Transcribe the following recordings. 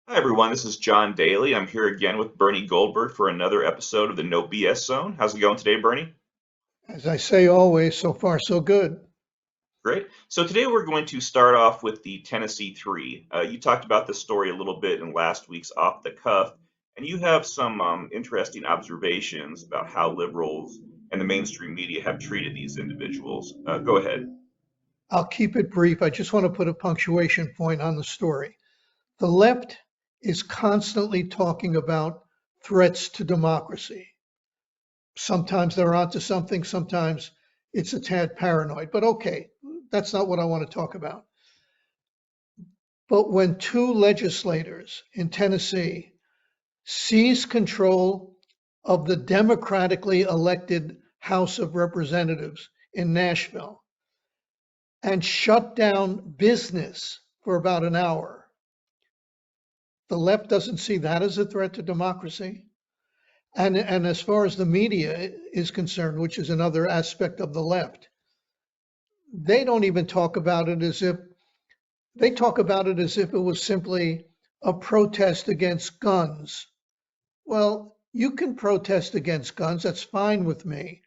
Hi everyone, this is John Daly. I'm here again with Bernie Goldberg for another episode of the No BS Zone. How's it going today, Bernie? As I say always, so far so good. Great. So today we're going to start off with the Tennessee Three. You talked about this story a little bit in last week's Off the Cuff, and you have some interesting observations about how liberals and the mainstream media have treated these individuals. Go ahead. I'll keep it brief. I just want to put a punctuation point on the story. The left is constantly talking about threats to democracy. Sometimes they're onto something, sometimes it's a tad paranoid, but okay, that's not what I want to talk about. But when two legislators in Tennessee seize control of the democratically elected House of Representatives in Nashville, and shut down business for about an hour. The left doesn't see that as a threat to democracy. And as far as the media is concerned, which is another aspect of the left, they don't even talk about it as if they talk about it as if it was simply a protest against guns. Well, you can protest against guns, that's fine with me.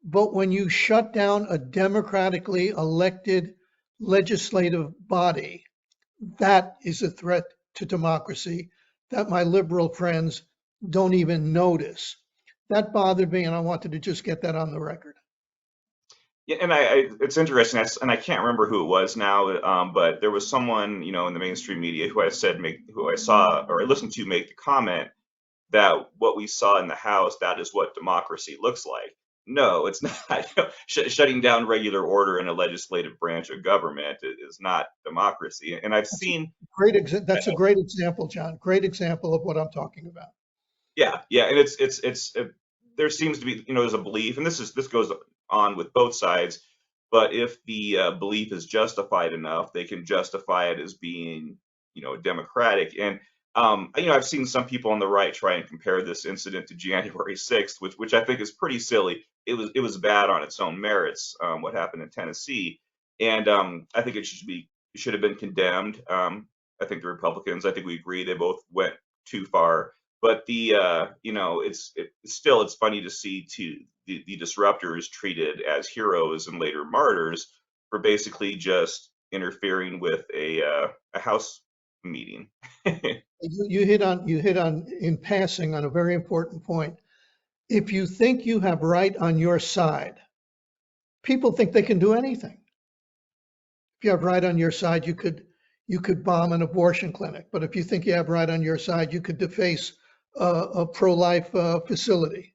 But when you shut down a democratically elected legislative body, that is a threat to democracy that my liberal friends don't even notice. That bothered me, and I wanted to just get that on the record. Yeah, and it's interesting, and I can't remember who it was now, but there was someone, in the mainstream media who I saw or I listened to make the comment that what we saw in the House, that is what democracy looks like. No, it's not. Shutting down regular order in a legislative branch of government is not democracy. And I've That's a seen, that's a great example, John. Great example of what I'm talking about. yeah, yeah, and there seems to be, there's a belief, and this goes on with both sides, but if the belief is justified enough, they can justify it as being, democratic. And I've seen some people on the right try and compare this incident to January 6th, which I think is pretty silly. It was bad on its own merits, what happened in Tennessee, and I think it should have been condemned. I think the Republicans, I think we agree, they both went too far, but it's funny to see the disruptors treated as heroes and later martyrs for basically just interfering with a house meeting. You hit on in passing on a very important point. If you think you have right on your side, people think they can do anything. If you have right on your side, you could bomb an abortion clinic. But if you think you have right on your side, you could deface a pro-life facility.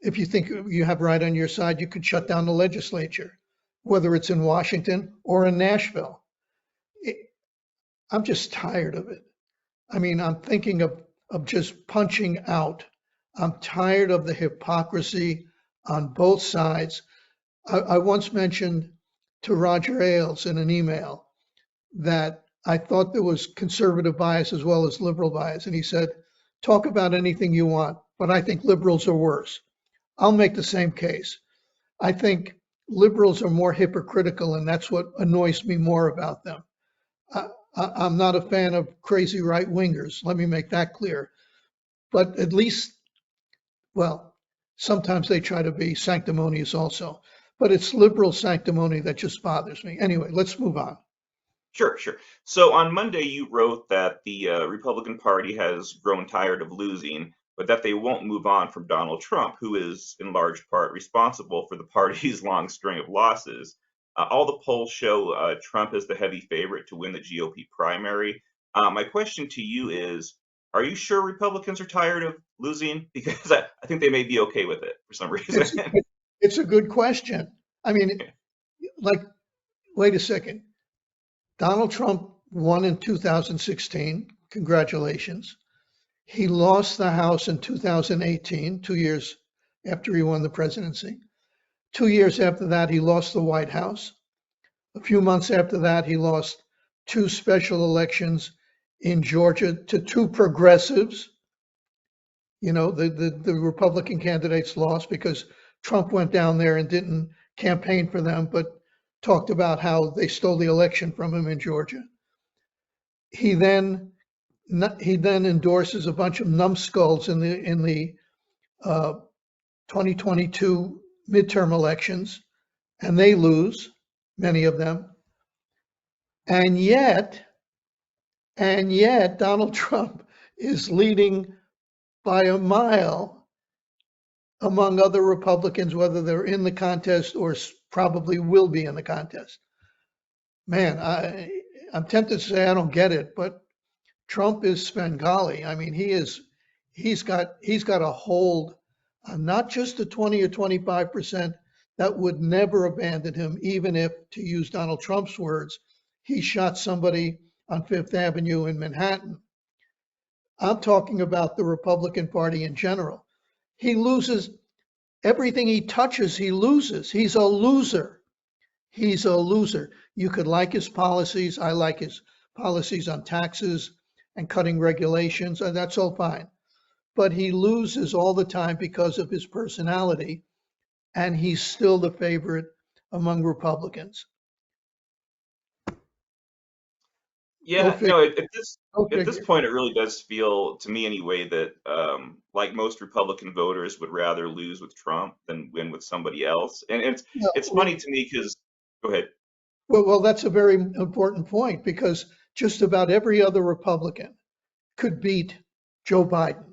If you think you have right on your side, you could shut down the legislature, whether it's in Washington or in Nashville. It, I'm just tired of it. I mean, I'm thinking of just punching out. I'm tired of the hypocrisy on both sides. I once mentioned to Roger Ailes in an email that I thought there was conservative bias as well as liberal bias. And he said, talk about anything you want, but I think liberals are worse. I'll make the same case. I think liberals are more hypocritical, and that's what annoys me more about them. I'm not a fan of crazy right wingers. Let me make that clear. But at least, well, sometimes they try to be sanctimonious also. But it's liberal sanctimony that just bothers me. Anyway, let's move on. Sure, sure. So on Monday, you wrote that the Republican Party has grown tired of losing, but that they won't move on from Donald Trump, who is in large part responsible for the party's long string of losses. All the polls show Trump as the heavy favorite to win the GOP primary. My question to you is, are you sure Republicans are tired of losing? Because I think they may be okay with it for some reason. It's it's a good question. I mean, like, wait a second. Donald Trump won in 2016. Congratulations. He lost the House in 2018, 2 years after he won the presidency. 2 years after that, he lost the White House. A few months after that, he lost two special elections in Georgia to two progressives. The Republican candidates lost because Trump went down there and didn't campaign for them, but talked about how they stole the election from him in Georgia. He then he then endorses a bunch of numbskulls in the 2022 midterm elections, and they lose, many of them. And yet Donald Trump is leading by a mile among other Republicans, whether they're in the contest or probably will be in the contest. Man, I'm tempted to say I don't get it, but Trump is Svengali. I mean, he's got a hold on not just the 20 or 25% that would never abandon him, even if, to use Donald Trump's words, he shot somebody on Fifth Avenue in Manhattan. I'm talking about the Republican Party in general. He loses everything he touches, he loses. He's a loser. He's a loser. You could like his policies. I like his policies on taxes and cutting regulations, and that's all fine. But he loses all the time because of his personality, and he's still the favorite among Republicans. Yeah, Go figure. at this point, it really does feel to me anyway that like most Republican voters would rather lose with Trump than win with somebody else. And it's funny to me because go ahead. Well, that's a very important point because just about every other Republican could beat Joe Biden.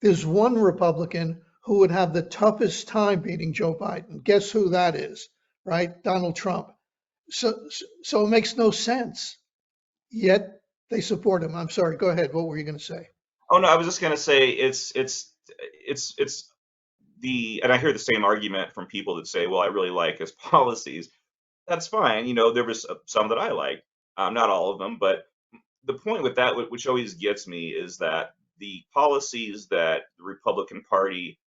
There's one Republican who would have the toughest time beating Joe Biden. Guess who that is, right? Donald Trump. So it makes no sense. Yet they support him. I'm sorry. Go ahead. What were you going to say? Oh no, I was just gonna say it's the and I hear the same argument from people that say, well, I really like his policies. That's fine. You know, there was some that I like, not all of them, but the point with that, which always gets me, is that the policies that the Republican Party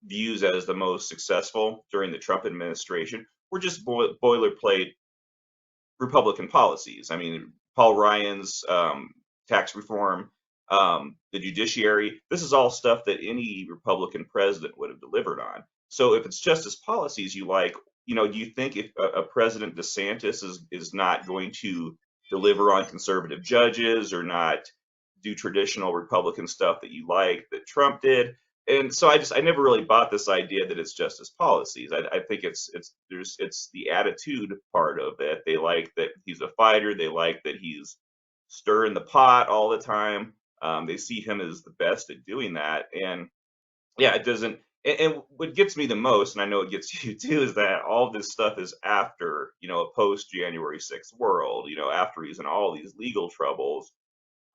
views as the most successful during the Trump administration were just boilerplate Republican policies. I mean, Paul Ryan's tax reform, the judiciary, this is all stuff that any Republican president would have delivered on. So if it's just his policies you like, you know, do you think if a President DeSantis is not going to deliver on conservative judges or not do traditional Republican stuff that you like that Trump did? And so I never really bought this idea that it's just his policies. I think it's the attitude part of it. They like that he's a fighter. They like that he's stirring the pot all the time. They see him as the best at doing that. And yeah, it doesn't. And what gets me the most, and I know it gets you too, is that all this stuff is after, you know, a post January 6th world, you know, after he's in all these legal troubles.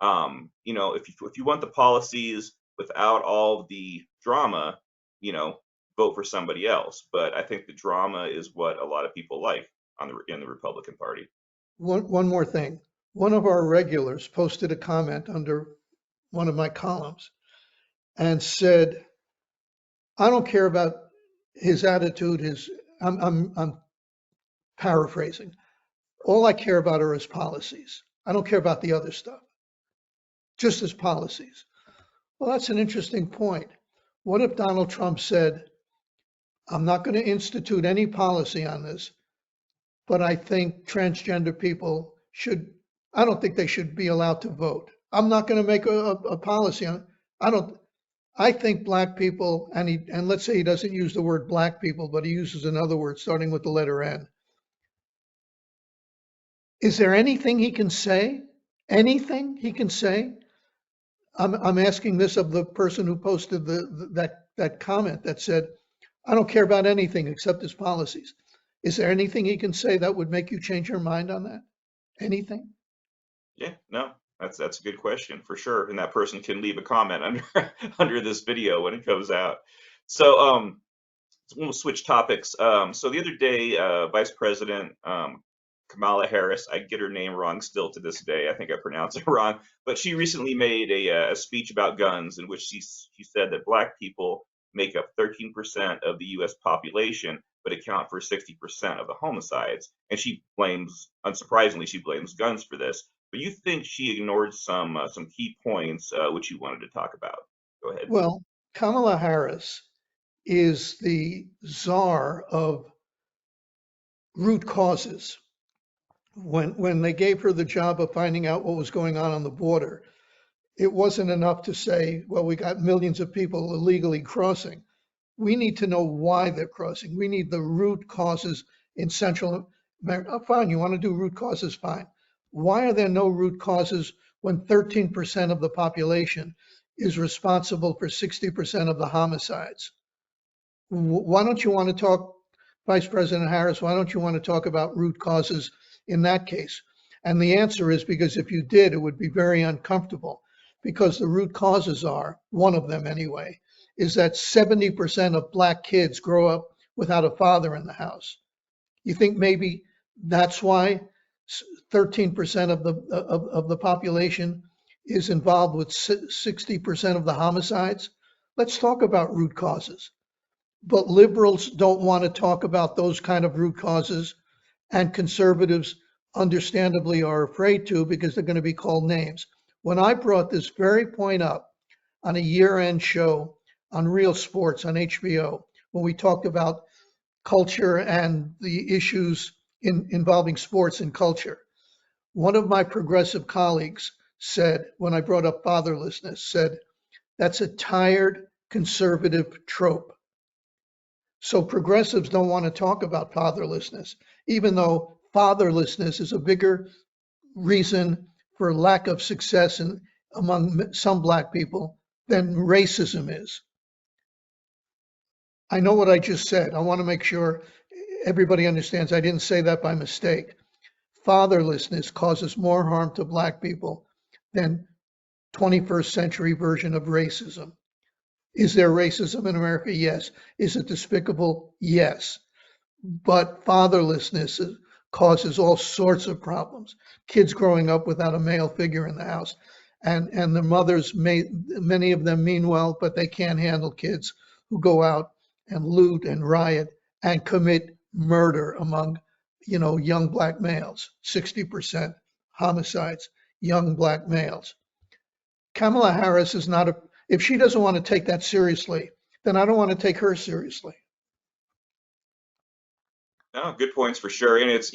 You know, if you want the policies without all the drama, you know, vote for somebody else. But I think the drama is what a lot of people like in the Republican Party. One more thing. One of our regulars posted a comment under one of my columns and said, I don't care about his attitude, I'm paraphrasing. All I care about are his policies. I don't care about the other stuff, just his policies. Well, that's an interesting point. What if Donald Trump said, I'm not going to institute any policy on this, but I think transgender people I don't think they should be allowed to vote. I'm not going to make a policy on it. I think black people, and let's say he doesn't use the word black people, but he uses another word starting with the letter N. Is there anything he can say? Anything he can say? I'm asking this of the person who posted that comment that said, I don't care about anything except his policies. Is there anything he can say that would make you change your mind on that? Anything? Yeah, no, that's a good question for sure. And that person can leave a comment under under this video when it comes out. So we'll switch topics. So the other day, Vice President Kamala Harris, I get her name wrong still to this day. I think I pronounced it wrong, but she recently made a speech about guns in which she said that black people make up 13% of the U.S. population, but account for 60% of the homicides. And she blames, unsurprisingly, she blames guns for this. But you think she ignored some key points which you wanted to talk about? Go ahead. Well, Kamala Harris is the czar of root causes. When they gave her the job of finding out what was going on the border, it wasn't enough to say, well, we got millions of people illegally crossing. We need to know why they're crossing. We need the root causes in Central America. Oh, fine, you want to do root causes, fine. Why are there no root causes when 13% of the population is responsible for 60% of the homicides? Why don't you want to talk, Vice President Harris, why don't you want to talk about root causes in that case? And the answer is because if you did, it would be very uncomfortable, because the root causes are, one of them anyway, is that 70% of Black kids grow up without a father in the house. You think maybe that's why 13% of the population is involved with 60% of the homicides? Let's talk about root causes. But liberals don't want to talk about those kind of root causes, and conservatives understandably are afraid to, because they're going to be called names. When I brought this very point up on a year-end show on Real Sports on HBO, when we talked about culture and the issues involving sports and culture, one of my progressive colleagues said, when I brought up fatherlessness, said, that's a tired conservative trope. So progressives don't want to talk about fatherlessness, even though fatherlessness is a bigger reason for lack of success among some Black people than racism is. I know what I just said. I want to make sure everybody understands I didn't say that by mistake. Fatherlessness causes more harm to Black people than 21st century version of racism. Is there racism in America? Yes. Is it despicable? Yes. But fatherlessness causes all sorts of problems. Kids growing up without a male figure in the house, and the mothers, many of them mean well, but they can't handle kids who go out and loot and riot and commit murder among, young Black males. 60% homicides, young Black males. Kamala Harris is not if she doesn't want to take that seriously, then I don't want to take her seriously. No, good points for sure. And it's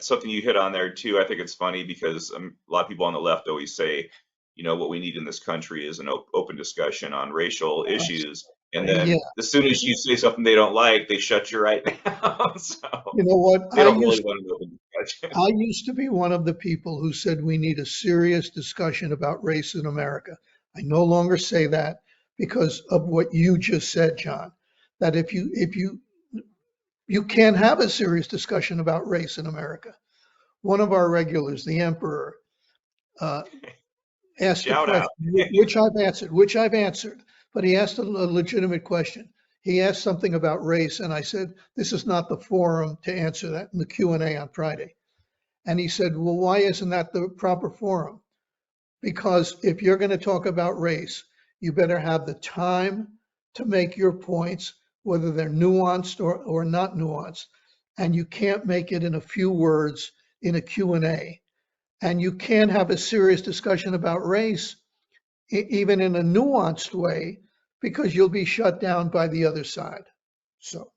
something you hit on there too. I think it's funny because a lot of people on the left always say, what we need in this country is an open discussion on racial issues. And then Yeah. as soon as you say something they don't like, they shut you right down. So You know what? they don't really want an open discussion. I used to be one of the people who said we need a serious discussion about race in America. I no longer say that because of what you just said, John, that if you can't have a serious discussion about race in America. One of our regulars, the Emperor, asked a Shout out. question, which I've answered, but he asked a legitimate question. He asked something about race, and I said, this is not the forum to answer that in the Q&A on Friday. And he said, well, why isn't that the proper forum? Because if you're going to talk about race, you better have the time to make your points, whether they're nuanced or not nuanced. And you can't make it in a few words in a Q&A. And you can't have a serious discussion about race, even in a nuanced way, because you'll be shut down by the other side. So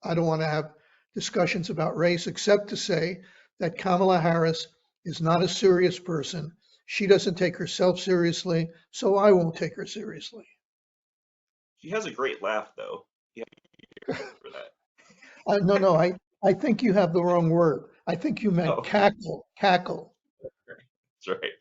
I don't want to have discussions about race, except to say that Kamala Harris is not a serious person. She doesn't take herself seriously, so I won't take her seriously. She has a great laugh, though. Yeah, for that. No, I think you have the wrong word. I think you meant Oh, cackle. that's right.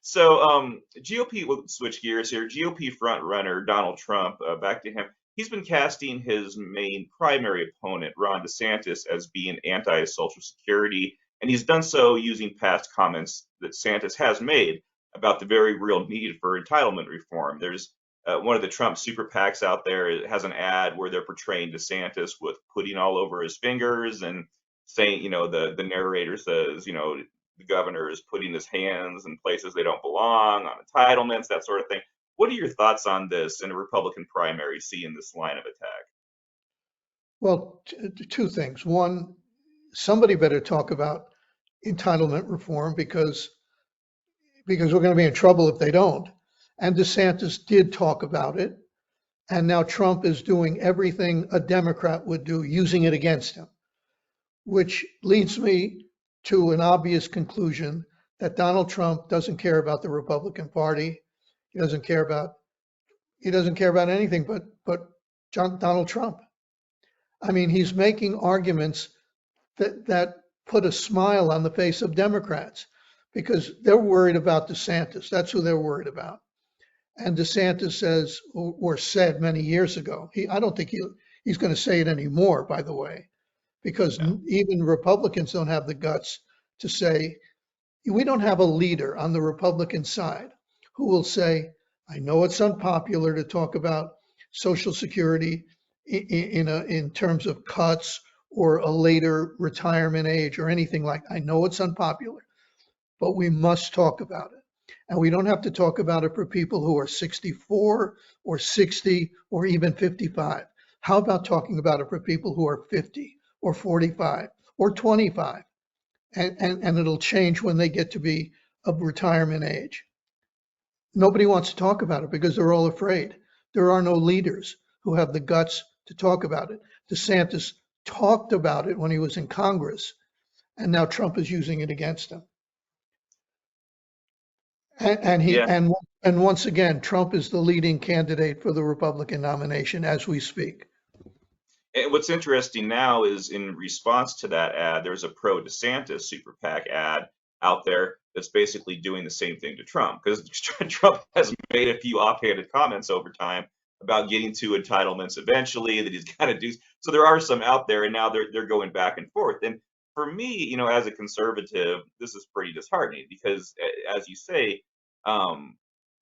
So, GOP, we'll switch gears here. GOP front runner Donald Trump, back to him. He's been casting his main primary opponent, Ron DeSantis, as being anti-Social Security, and he's done so using past comments that DeSantis has made about the very real need for entitlement reform. There's one of the Trump super PACs out there. It has an ad where they're portraying DeSantis with pudding all over his fingers and saying, the narrator says, the governor is putting his hands in places they don't belong on entitlements, that sort of thing. What are your thoughts on this in a Republican primary, seeing this line of attack? Well, two things. One, somebody better talk about entitlement reform because we're going to be in trouble if they don't. And DeSantis did talk about it. And now Trump is doing everything a Democrat would do, using it against him, which leads me to an obvious conclusion that Donald Trump doesn't care about the Republican Party. He doesn't care about anything but Donald Trump. I mean, he's making arguments that put a smile on the face of Democrats because they're worried about DeSantis. That's who they're worried about. And DeSantis says, or said many years ago, I don't think he's going to say it anymore, by the way, because Yeah. even Republicans don't have the guts to say, we don't have a leader on the Republican side who will say, I know it's unpopular to talk about Social Security in terms of cuts or a later retirement age or anything like that. I know it's unpopular, but we must talk about it. And we don't have to talk about it for people who are 64 or 60 or even 55. How about talking about it for people who are 50 or 45 or 25? And it'll change when they get to be of retirement age. Nobody wants to talk about it because they're all afraid. There are no leaders who have the guts to talk about it. DeSantis talked about it when he was in Congress, and now Trump is using it against him. Yeah. And once again, Trump is the leading candidate for the Republican nomination as we speak. And what's interesting now is in response to that ad, there's a pro DeSantis super PAC ad out there that's basically doing the same thing to Trump because Trump has made a few offhanded comments over time about getting to entitlements eventually that he's got to do. So there are some out there, and now they're going back and forth. And for me, as a conservative, this is pretty disheartening because, as you say,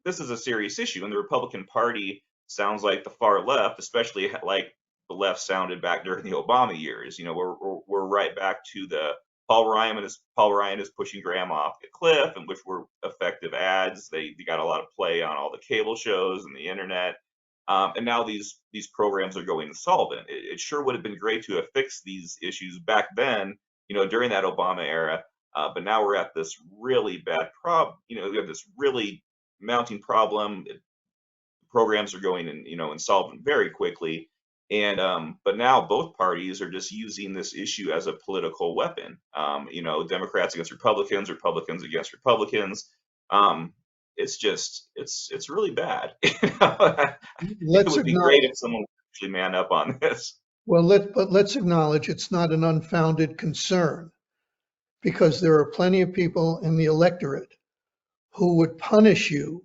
this is a serious issue, and the Republican Party sounds like the far left, especially like the left sounded back during the Obama years. We're right back to the Paul Ryan is pushing Graham off the cliff, and which were effective ads. They got a lot of play on all the cable shows and the internet. And now these programs are going insolvent. It sure would have been great to have fixed these issues back then, during that Obama era. But now we're at this really bad problem. We have this really mounting problem. Programs are going insolvent very quickly. And but now both parties are just using this issue as a political weapon. Democrats against Republicans, Republicans against Republicans. It's really bad. It Let's would be great acknowledge, if someone would actually man up on this. but let's acknowledge it's not an unfounded concern because there are plenty of people in the electorate who would punish you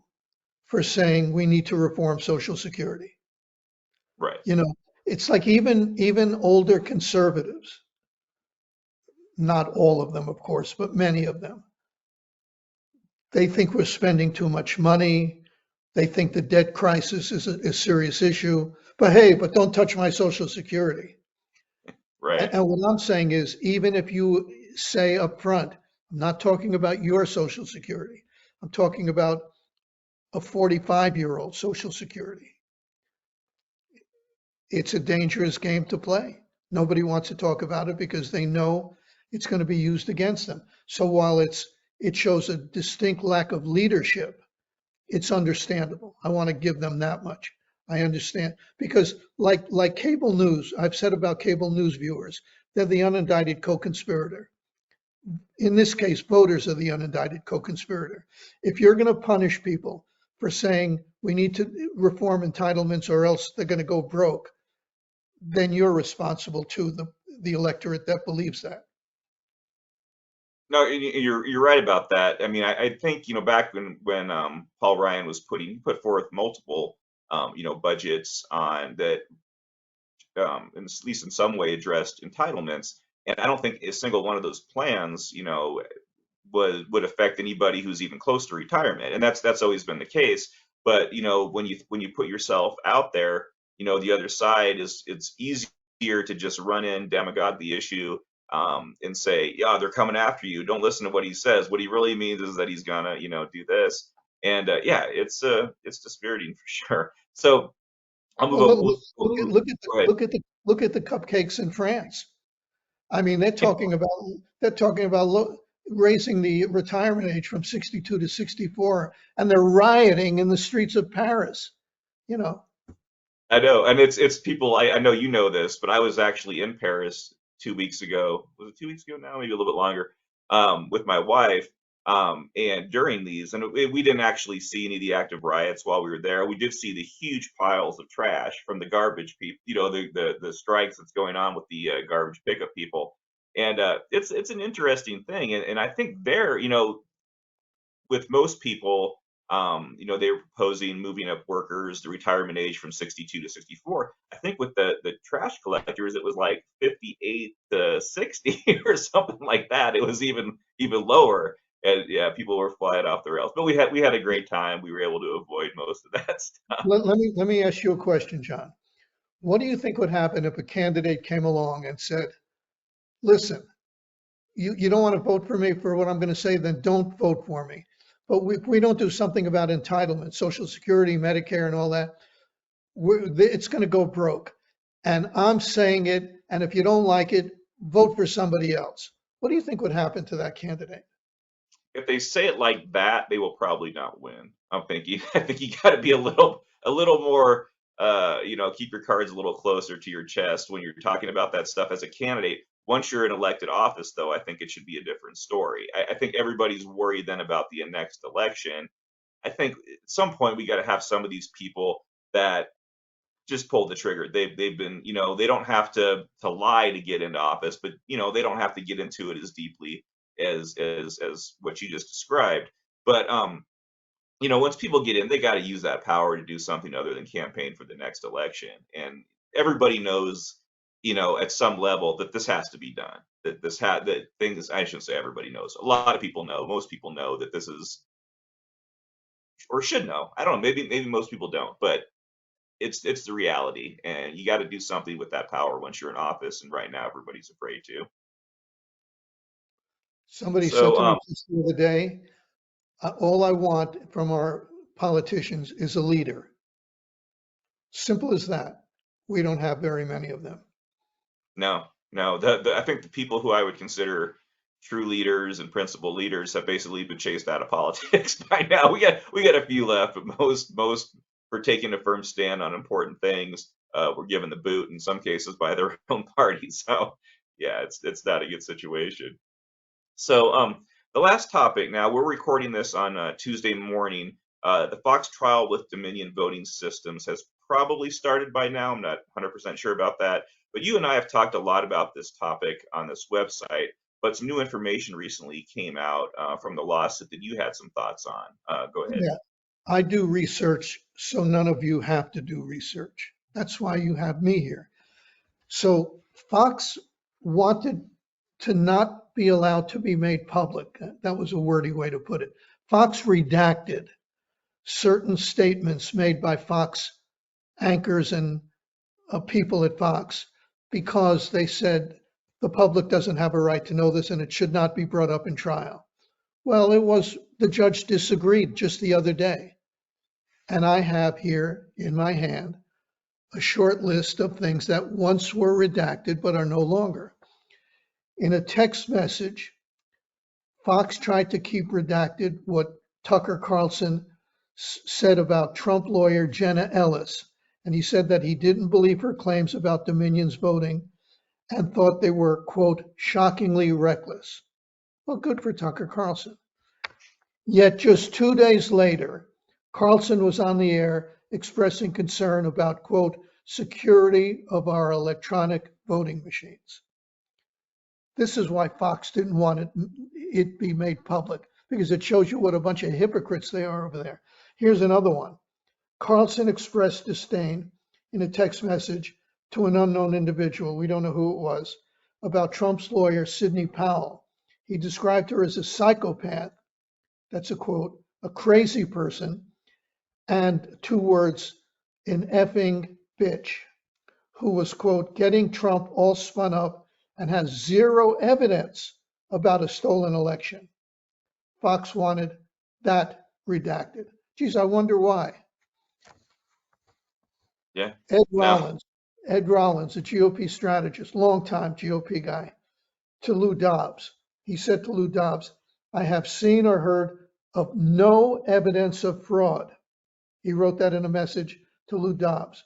for saying we need to reform Social Security. Right. It's like even older conservatives, not all of them, of course, but many of them, they think we're spending too much money. They think the debt crisis is a serious issue. But hey, don't touch my Social Security. Right. And what I'm saying is, even if you say up front, I'm not talking about your Social Security. I'm talking about a 45-year-old Social Security. It's a dangerous game to play. Nobody wants to talk about it because they know it's going to be used against them. So while it shows a distinct lack of leadership, it's understandable. I want to give them that much. I understand because like cable news, I've said about cable news viewers, they're the unindicted co-conspirator. In this case, voters are the unindicted co-conspirator. If you're going to punish people for saying we need to reform entitlements or else they're going to go broke, then you're responsible to the electorate that believes that. No, you're right about that. I mean, I think back when Paul Ryan was put forth multiple budgets on that, at least in some way addressed entitlements, and I don't think a single one of those plans would affect anybody who's even close to retirement, and that's always been the case. But when you put yourself out there, the other side it's easier to just run in, demagogue the issue, and say, yeah, they're coming after you. Don't listen to what he says. What he really means is that he's gonna, do this. And yeah, it's dispiriting for sure. So I'll move Well, on. Go ahead. look at the cupcakes in France. I mean, they're talking about raising the retirement age from 62 to 64, and they're rioting in the streets of Paris. You know, I know, and it's people. I know you know this, but I was actually in Paris 2 weeks ago. Was it 2 weeks ago now? Maybe a little bit longer. With my wife, And during these, and we didn't actually see any of the active riots while we were there. We did see the huge piles of trash from the garbage people, the strikes that's going on with the garbage pickup people. And it's an interesting thing. And I think there, with most people, they were proposing moving up workers, the retirement age from 62 to 64. I think with the trash collectors, it was like 58 to 60 or something like that. It was even lower. And yeah, people were flying off the rails. But we had a great time. We were able to avoid most of that stuff. Let me ask you a question, John. What do you think would happen if a candidate came along and said, listen, you don't want to vote for me for what I'm going to say, then don't vote for me. But we don't do something about entitlement, Social Security, Medicare, and all that, it's going to go broke. And I'm saying it, and if you don't like it, vote for somebody else. What do you think would happen to that candidate? If they say it like that, they will probably not win. I'm thinking. I think you got to be a little more, keep your cards a little closer to your chest when you're talking about that stuff as a candidate. Once you're in elected office, though, I think it should be a different story. I think everybody's worried then about the next election. I think at some point we got to have some of these people that just pull the trigger. They've been, they don't have to lie to get into office, but they don't have to get into it as deeply as what you just described. But once people get in, they got to use that power to do something other than campaign for the next election. And everybody knows, at some level that this has to be done. That things, I shouldn't say everybody knows. A lot of people know. Most people know that this is, or should know. I don't know. Maybe most people don't, but it's the reality, and you got to do something with that power once you're in office. And right now, everybody's afraid to. Somebody said So, to me just the other day, all I want from our politicians is a leader. Simple as that. We don't have very many of them. no, no. I think the people who I would consider true leaders and principal leaders have basically been chased out of politics by now. We got a few left, but most for taking a firm stand on important things were given the boot in some cases by their own party. So yeah, it's not a good situation. So the last topic. Now we're recording this on Tuesday morning. The Fox trial with Dominion voting systems has probably started by now. I'm not 100% sure about that. But you and I have talked a lot about this topic on this website. But some new information recently came out from the lawsuit that you had some thoughts on. Go ahead. Yeah, I do research, so none of you have to do research. That's why you have me here. So Fox wanted to not be allowed to be made public. That was a wordy way to put it. Fox redacted certain statements made by Fox anchors and people at Fox because they said the public doesn't have a right to know this and it should not be brought up in trial. Well, the judge disagreed just the other day. And I have here in my hand a short list of things that once were redacted but are no longer. In a text message, Fox tried to keep redacted what Tucker Carlson said about Trump lawyer Jenna Ellis. And he said that he didn't believe her claims about Dominion's voting and thought they were, quote, shockingly reckless. Well, good for Tucker Carlson. Yet just 2 days later, Carlson was on the air expressing concern about, quote, security of our electronic voting machines. This is why Fox didn't want it be made public, because it shows you what a bunch of hypocrites they are over there. Here's another one. Carlson expressed disdain in a text message to an unknown individual, we don't know who it was, about Trump's lawyer, Sidney Powell. He described her as a psychopath, that's a quote, a crazy person, and 2 words, an effing bitch, who was, quote, getting Trump all spun up and has zero evidence about a stolen election. Fox wanted that redacted. Geez, I wonder why. Yeah. Ed No. Rollins, a GOP strategist, longtime GOP guy, to Lou Dobbs. He said to Lou Dobbs, I have seen or heard of no evidence of fraud. He wrote that in a message to Lou Dobbs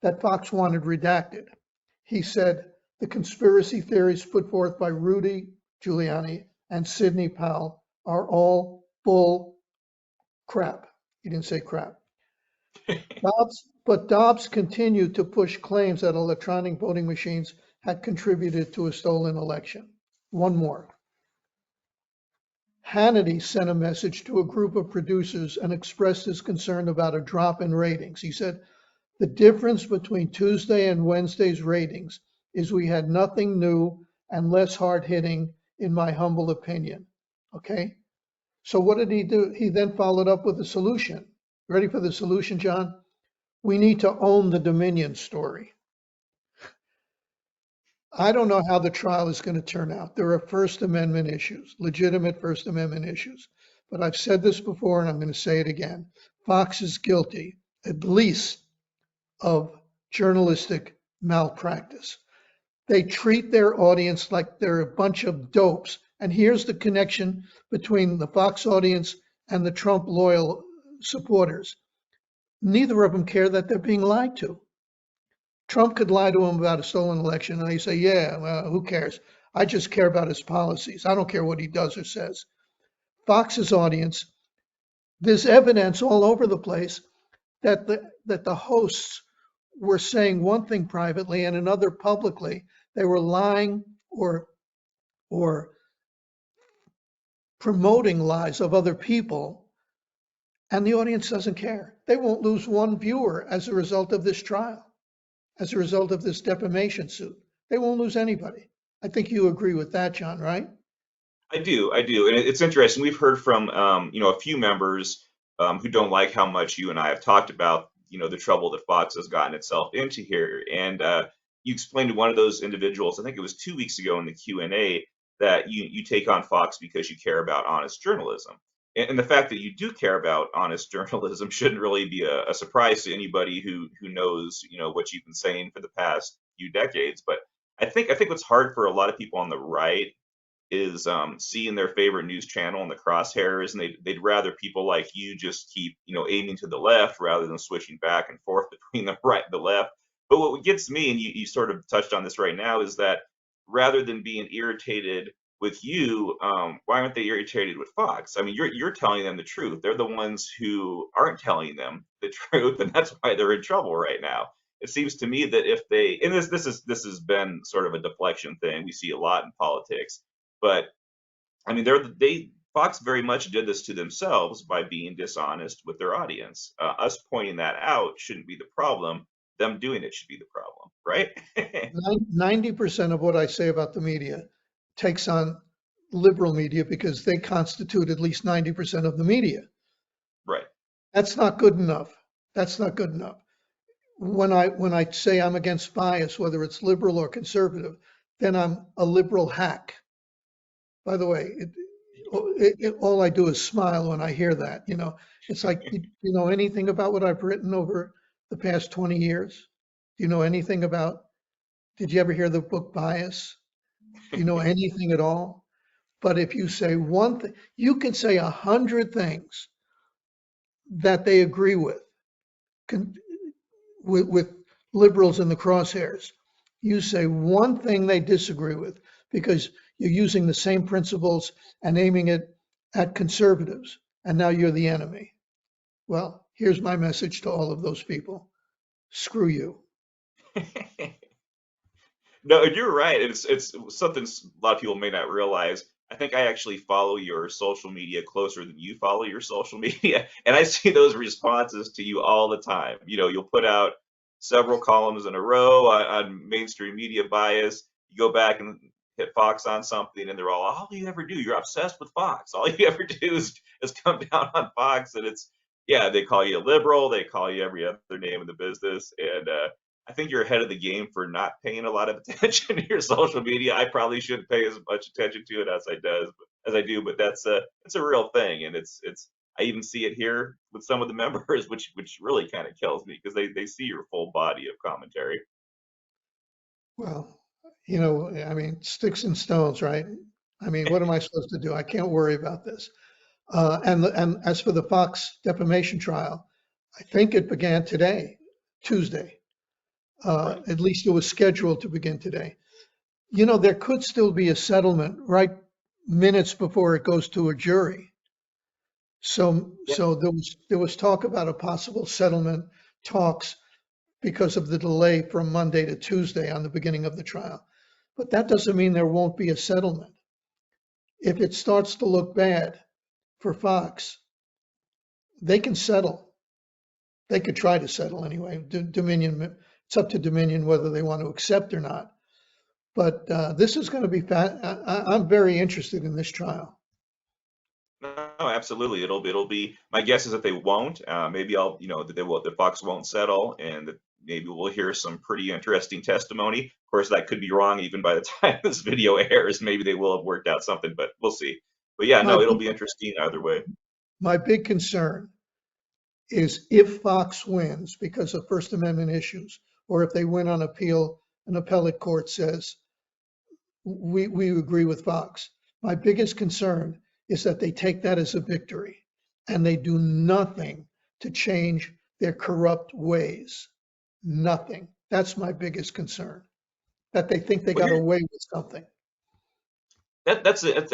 that Fox wanted redacted. He said the conspiracy theories put forth by Rudy Giuliani and Sidney Powell are all bull crap. He didn't say crap. Dobbs continued to push claims that electronic voting machines had contributed to a stolen election. One more. Hannity sent a message to a group of producers and expressed his concern about a drop in ratings. He said, the difference between Tuesday and Wednesday's ratings is we had nothing new and less hard hitting, in my humble opinion. Okay? So what did he do? He then followed up with a solution. Ready for the solution, John? We need to own the Dominion story. I don't know how the trial is going to turn out. There are First Amendment issues, legitimate First Amendment issues. But I've said this before and I'm going to say it again. Fox is guilty, at least, of journalistic malpractice. They treat their audience like they're a bunch of dopes. And here's the connection between the Fox audience and the Trump loyal supporters. Neither of them care that they're being lied to. Trump could lie to him about a stolen election, and they say, yeah, well, who cares? I just care about his policies. I don't care what he does or says. Fox's audience, there's evidence all over the place that the hosts were saying one thing privately and another publicly. They were lying or promoting lies of other people, and the audience doesn't care. They won't lose one viewer as a result of this trial, as a result of this defamation suit. They won't lose anybody. I think you agree with that, John, right? I do, and it's interesting. We've heard from a few members who don't like how much you and I have talked about the trouble that Fox has gotten itself into here. And you explained to one of those individuals, I think it was 2 weeks ago in the Q&A, that you take on Fox because you care about honest journalism. And the fact that you do care about honest journalism shouldn't really be a surprise to anybody who knows what you've been saying for the past few decades. But I think what's hard for a lot of people on the right is seeing their favorite news channel in the crosshairs, and they'd rather people like you just keep aiming to the left rather than switching back and forth between the right and the left. But what gets me, and you sort of touched on this right now, is that rather than being irritated with you, why aren't they irritated with Fox? I mean, you're telling them the truth. They're the ones who aren't telling them the truth, and that's why they're in trouble right now. It seems to me that if they, and this has been sort of a deflection thing we see a lot in politics, but I mean, Fox very much did this to themselves by being dishonest with their audience. Us pointing that out shouldn't be the problem. Them doing it should be the problem, right? 90% of what I say about the media takes on liberal media because they constitute at least 90% of the media. Right. That's not good enough. That's not good enough. When I say I'm against bias, whether it's liberal or conservative, then I'm a liberal hack. By the way, all I do is smile when I hear that. It's like, you know anything about what I've written over the past 20 years? Do you know anything about, did you ever hear the book Bias? Do you know anything at all? But if you say one thing, you can say 100 things that they agree with liberals in the crosshairs. You say one thing they disagree with because you're using the same principles and aiming it at conservatives, and now you're the enemy. Well, here's my message to all of those people. Screw you. No, you're right. It's something a lot of people may not realize. I think I actually follow your social media closer than you follow your social media, and I see those responses to you all the time. You'll put out several columns in a row on mainstream media bias. You go back and hit Fox on something, and they're all you ever do, you're obsessed with Fox. All you ever do is come down on Fox, and they call you a liberal, they call you every other name in the business, and I think you're ahead of the game for not paying a lot of attention to your social media. I probably shouldn't pay as much attention to it as I do, but it's a real thing, and it's I even see it here with some of the members, which really kind of kills me because they see your full body of commentary. Well, I mean, sticks and stones, right? I mean, what am I supposed to do? I can't worry about this. And as for the Fox defamation trial, I think it began today, Tuesday. Right. At least it was scheduled to begin today. There could still be a settlement right minutes before it goes to a jury. So, Yeah. so there was talk about a possible settlement talks because of the delay from Monday to Tuesday on the beginning of the trial. But that doesn't mean there won't be a settlement. If it starts to look bad for Fox, they can settle. They could try to settle anyway. Dominion, it's up to Dominion whether they want to accept or not. But this is going to be I'm very interested in this trial. No, absolutely. It'll be. My guess is that they won't. Maybe that they will. That Fox won't settle, and that maybe we'll hear some pretty interesting testimony. Of course, that could be wrong even by the time this video airs. Maybe they will have worked out something, but we'll see. But yeah, My no, it'll be interesting either way. my big concern is if Fox wins because of First Amendment issues, or if they win on appeal, an appellate court says, we agree with Fox. My biggest concern is that they take that as a victory and they do nothing to change their corrupt ways. Nothing. That's my biggest concern, that they think they Well, got away with something. that's it.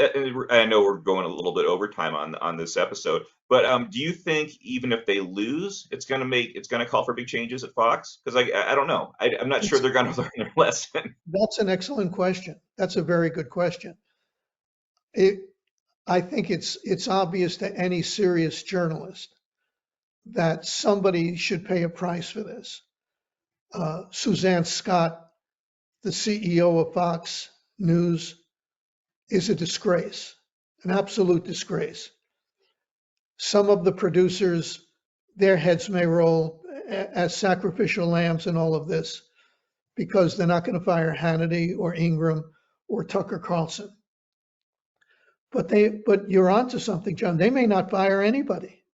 I know we're going a little bit overtime on this episode, but do you think even if they lose, it's gonna call for big changes at Fox? Because I don't know. I'm not sure It's, they're gonna learn their lesson. that's an excellent question. That's a very good question. It, I think it's obvious to any serious journalist that somebody should pay a price for this. Suzanne Scott, the CEO of Fox News, is a disgrace, an absolute disgrace. Some of the producers, their heads may roll as sacrificial lambs in all of this because they're not going to fire Hannity or Ingram or Tucker Carlson. But you're onto something, John. They may not fire anybody.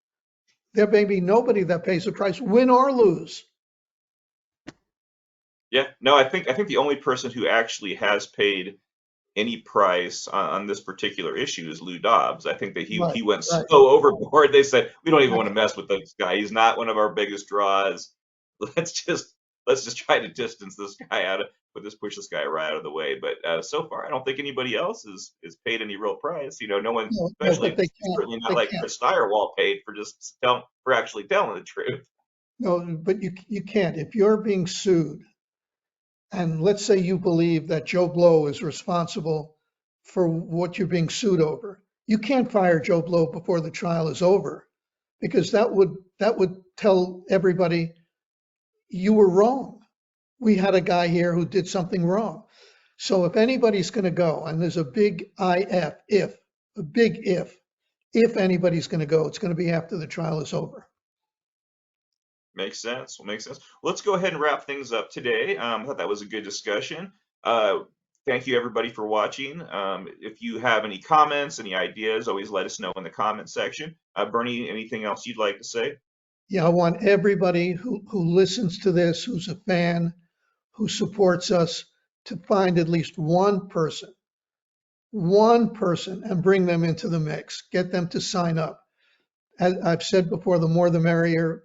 There may be nobody that pays the price, win or lose. Yeah, no, I think the only person who actually has paid any price on this particular issue is Lou Dobbs. I think that Right, he went so right. overboard. They said we don't even I, want to mess with this guy. He's not one of our biggest draws. Let's just let's just try to distance this guy out of, push this guy right out of the way. But so far, I don't think anybody else is paid any real price. No one, no, but especially they can't. certainly not They like can't. Chris Steyerwalt paid for actually telling the truth. No, but you can't. If you're being sued, and let's say you believe that Joe Blow is responsible for what you're being sued over, you can't fire Joe Blow before the trial is over, because that would tell everybody you were wrong. We had a guy here who did something wrong. So if anybody's going to go, and there's a big if, a big if anybody's going to go, it's going to be after the trial is over. Makes sense. Well, makes sense. Let's go ahead and wrap things up today. I thought that was a good discussion. Thank you everybody for watching. If you have any comments, any ideas, always let us know in the comment section. Bernie, anything else you'd like to say? Yeah, I want everybody who listens to this, who's a fan, who supports us, to find at least one person, and bring them into the mix. Get them to sign up. As I've said before, the more the merrier.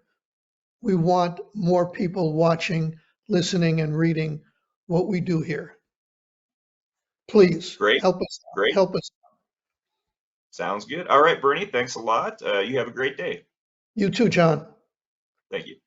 We want more people watching, listening, and reading what we do here. Please Great, help us out. great. Help us. Sounds good. All right, Bernie, thanks a lot. You have a great day. You too, John. Thank you.